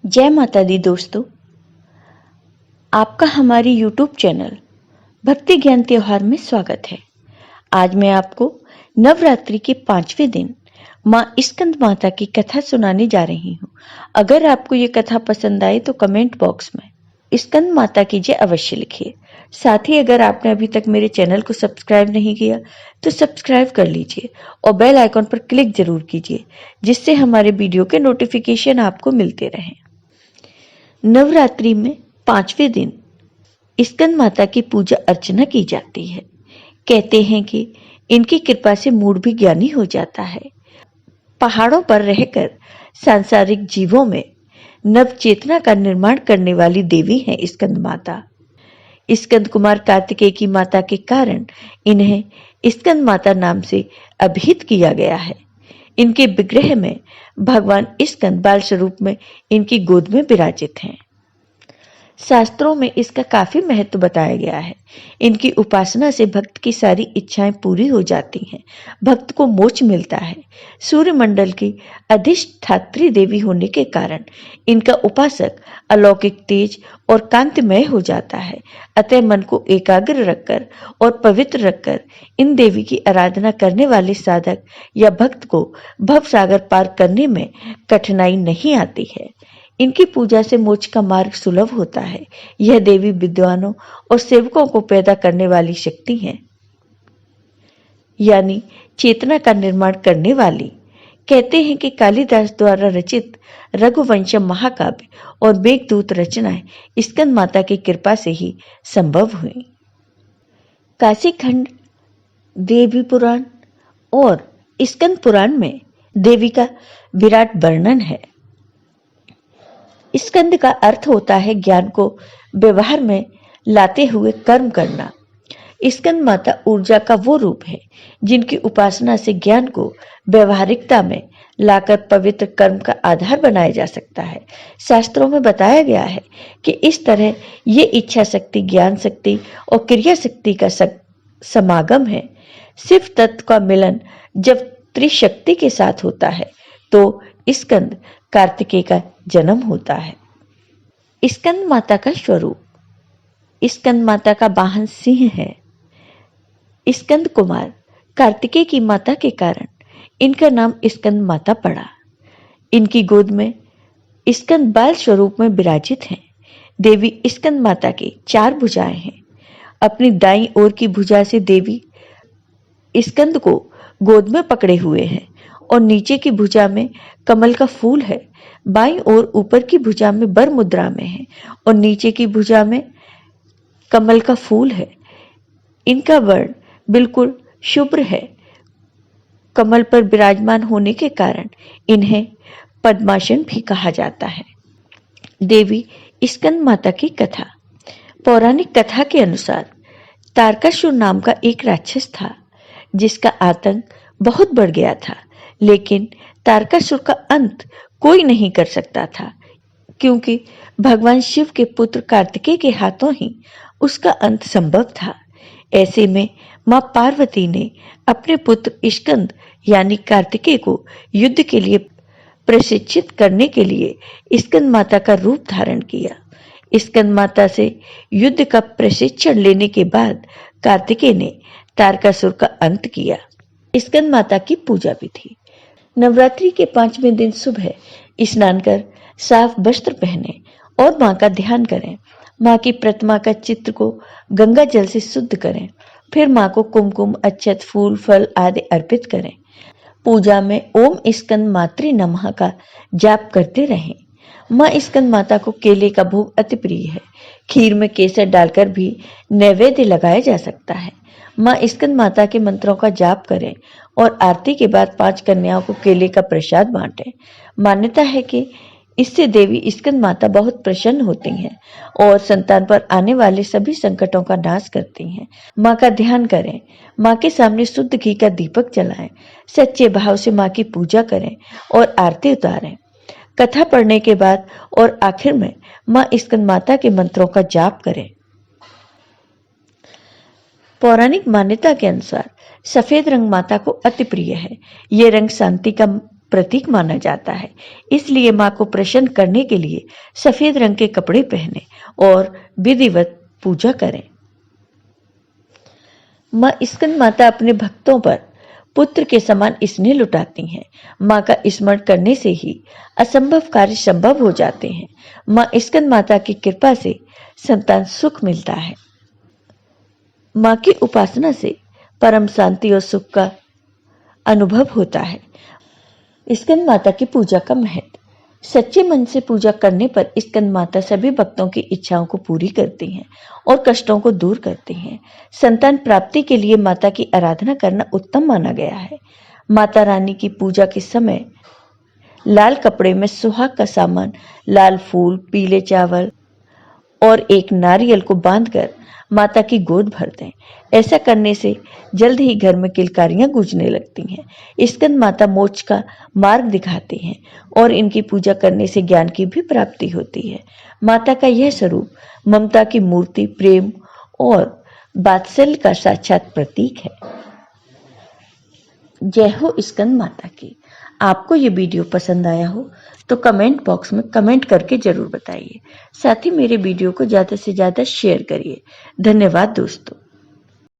जय माता दी दोस्तों, आपका हमारी YouTube चैनल भक्ति ज्ञान त्योहार में स्वागत है। आज मैं आपको नवरात्रि के 5वें दिन माँ स्कंद माता की कथा सुनाने जा रही हूँ। अगर आपको ये कथा पसंद आए तो कमेंट बॉक्स में स्कंद माता की जय अवश्य लिखिए। साथ ही अगर आपने अभी तक मेरे चैनल को सब्सक्राइब नहीं किया तो सब्सक्राइब कर लीजिए और बेल आइकॉन पर क्लिक जरूर कीजिए, जिससे हमारे वीडियो के नोटिफिकेशन आपको मिलते रहें। नवरात्रि में 5वें दिन स्कंद माता की पूजा अर्चना की जाती है। कहते हैं कि इनकी कृपा से मूड भी ज्ञानी हो जाता है। पहाड़ों पर रहकर सांसारिक जीवों में नव चेतना का निर्माण करने वाली देवी है स्कंद माता। स्कंद कुमार कार्तिकेय की माता के कारण इन्हें स्कंद माता नाम से अभिहित किया गया है। इनके विग्रह में भगवान स्कंद बाल स्वरूप में इनकी गोद में विराजित हैं। शास्त्रों में इसका काफी महत्व बताया गया है। इनकी उपासना से भक्त की सारी इच्छाएं पूरी हो जाती हैं, भक्त को मोक्ष मिलता है। सूर्यमंडल की अधिष्ठात्री देवी होने के कारण इनका उपासक अलौकिक तेज और कांतिमय हो जाता है। अतः मन को एकाग्र रखकर और पवित्र रखकर इन देवी की आराधना करने वाले साधक या भक्त को भव सागर पार करने में कठिनाई नहीं आती है। इनकी पूजा से मोक्ष का मार्ग सुलभ होता है। यह देवी विद्वानों और सेवकों को पैदा करने वाली शक्ति है, यानी चेतना का निर्माण करने वाली। कहते हैं कि कालिदास द्वारा रचित रघुवंशम महाकाव्य और मेघदूत रचनाएं स्कंद माता की कृपा से ही संभव हुई। काशी खंड देवी पुराण और स्कंद पुराण में देवी का विराट वर्णन है। स्कंद का अर्थ होता है ज्ञान को व्यवहार में लाते हुए कर्म करना। स्कंद माता ऊर्जा का वो रूप है जिनकी उपासना से ज्ञान को व्यवहारिकता में लाकर पवित्र कर्म का आधार बनाया जा सकता है। शास्त्रों में बताया गया है कि इस तरह ये इच्छा शक्ति, ज्ञान शक्ति और क्रिया शक्ति का समागम है। शिव तत्व का मिलन जब त्रिशक्ति के साथ होता है तो स्कंद कार्तिकेय का जन्म होता है। स्कंद माता का स्वरूप। स्कंद माता का वाहन सिंह है। स्कंद कुमार कार्तिकेय की माता के कारण इनका नाम स्कंद माता पड़ा। इनकी गोद में स्कंद बाल स्वरूप में विराजित हैं। देवी स्कंद माता की 4 भुजाएं हैं। अपनी दाईं ओर की भुजा से देवी स्कंद को गोद में पकड़े हुए हैं और नीचे की भुजा में कमल का फूल है। बाईं ओर ऊपर की भुजा में बर मुद्रा में है और नीचे की भुजा में कमल का फूल है। इनका वर्ण बिल्कुल शुभ्र है। कमल पर विराजमान होने के कारण इन्हें पद्मासन भी कहा जाता है। देवी स्कंद माता की कथा। पौराणिक कथा के अनुसार तारकासुर नाम का एक राक्षस था जिसका आतंक बहुत बढ़ गया था, लेकिन तारकासुर का अंत कोई नहीं कर सकता था, क्योंकि भगवान शिव के पुत्र कार्तिकेय के हाथों ही उसका अंत संभव था। ऐसे में मां पार्वती ने अपने पुत्र स्कंद यानी कार्तिकेय को युद्ध के लिए प्रशिक्षित करने के लिए स्कंद माता का रूप धारण किया। स्कंद माता से युद्ध का प्रशिक्षण लेने के बाद कार्तिकेय ने तारकासुर का अंत किया। स्कंद माता की पूजा विधि। नवरात्रि के 5वें दिन सुबह स्नान कर साफ वस्त्र पहने और मां का ध्यान करें। मां की प्रतिमा का चित्र को गंगा जल से शुद्ध करें। फिर मां को कुमकुम, अक्षत, फूल, फल आदि अर्पित करें। पूजा में ओम स्कंद मातृ नमः का जाप करते रहें। मां स्कंद माता को केले का भोग अति प्रिय है। खीर में केसर डालकर भी नैवेद्य लगाया जा सकता है। मां स्कंद माता के मंत्रों का जाप करें और आरती के बाद 5 कन्याओं को केले का प्रसाद बांटें। मान्यता है कि इससे देवी स्कंद माता बहुत प्रसन्न होती हैं और संतान पर आने वाले सभी संकटों का नाश करती हैं। मां का ध्यान करें। मां के सामने शुद्ध घी का दीपक जलाएं। सच्चे भाव से मां की पूजा करें और आरती उतारें। कथा पढ़ने के बाद और आखिर में मां स्कंद माता के मंत्रों का जाप करें। पौराणिक मान्यता के अनुसार सफेद रंग माता को अति प्रिय है। ये रंग शांति का प्रतीक माना जाता है। इसलिए मां को प्रसन्न करने के लिए सफेद रंग के कपड़े पहने और विधिवत पूजा करें। मां स्कंद माता अपने भक्तों पर पुत्र के समान स्नेह लुटाती हैं। मां का स्मरण करने से ही असंभव कार्य संभव हो जाते हैं। मां स्कंद माता की कृपा से संतान सुख मिलता है। मां की उपासना से परम शांति और सुख का अनुभव होता है। स्कंद माता की पूजा का महत्व। सच्चे मन से पूजा करने पर स्कंद माता सभी भक्तों की इच्छाओं को पूरी करती हैं और कष्टों को दूर करती हैं। संतान प्राप्ति के लिए माता की आराधना करना उत्तम माना गया है। माता रानी की पूजा के समय लाल कपड़े में सुहाग का सामान, लाल फूल, पीले चावल और एक नारियल को बांधकर माता की गोद भर दें। ऐसा करने से जल्द ही घर में किलकारियां गूंजने लगती हैं। स्कंद माता मोक्ष का मार्ग दिखाती हैं और इनकी पूजा करने से ज्ञान की भी प्राप्ति होती है। माता का यह स्वरूप ममता की मूर्ति, प्रेम और वात्सल्य का साक्षात प्रतीक है। जय हो स्कंद माता की। आपको ये वीडियो पसंद आया हो तो कमेंट बॉक्स में कमेंट करके जरूर बताइए। साथ ही मेरे वीडियो को ज़्यादा से ज़्यादा शेयर करिए। धन्यवाद दोस्तों।